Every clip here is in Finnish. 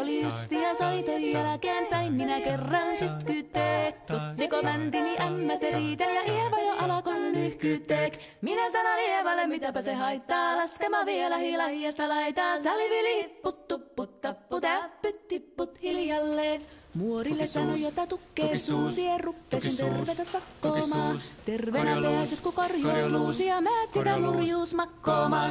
oli ysti ja soiton jälkeen sain minä kerran sytkyteek. Tuttiko mäntini ämmä se riitel ja Ieva jo alakon lyhkyteek. Minä sanon Ievalle mitäpä se haittaa, laskema vielä hilahiasta laitaa. Salivili hipput tupput tappu täppyt tipput hiljalleen. Muorille sanoi jota tukkee suusien ruppesin tervetä stakkoomaan. Tervenä pääset ku korjouluusi ja määt sitä murjuus makkoomaan.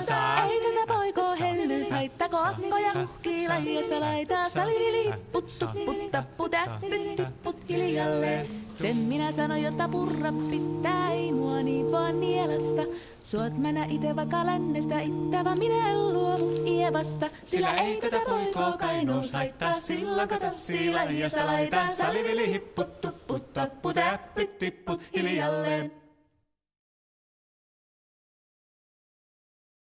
Ei tätä poikoo hellyys haittako akkoja huhkii lahiasta laitaa. Salivili hipput tupput tappu täppyt tipput hiljalleen. Sen minä sanoin jota purra pitää ei mua niin vaan nielasta. Suot mänä ite vaikka lännestä ittävä minä en luovu Ievasta. Sillä ei tätä poikoo kainuus haittaa, silloin kato silahiasta laitaa. Salivili hipput tupput tappu täppyt tipput hiljalleen.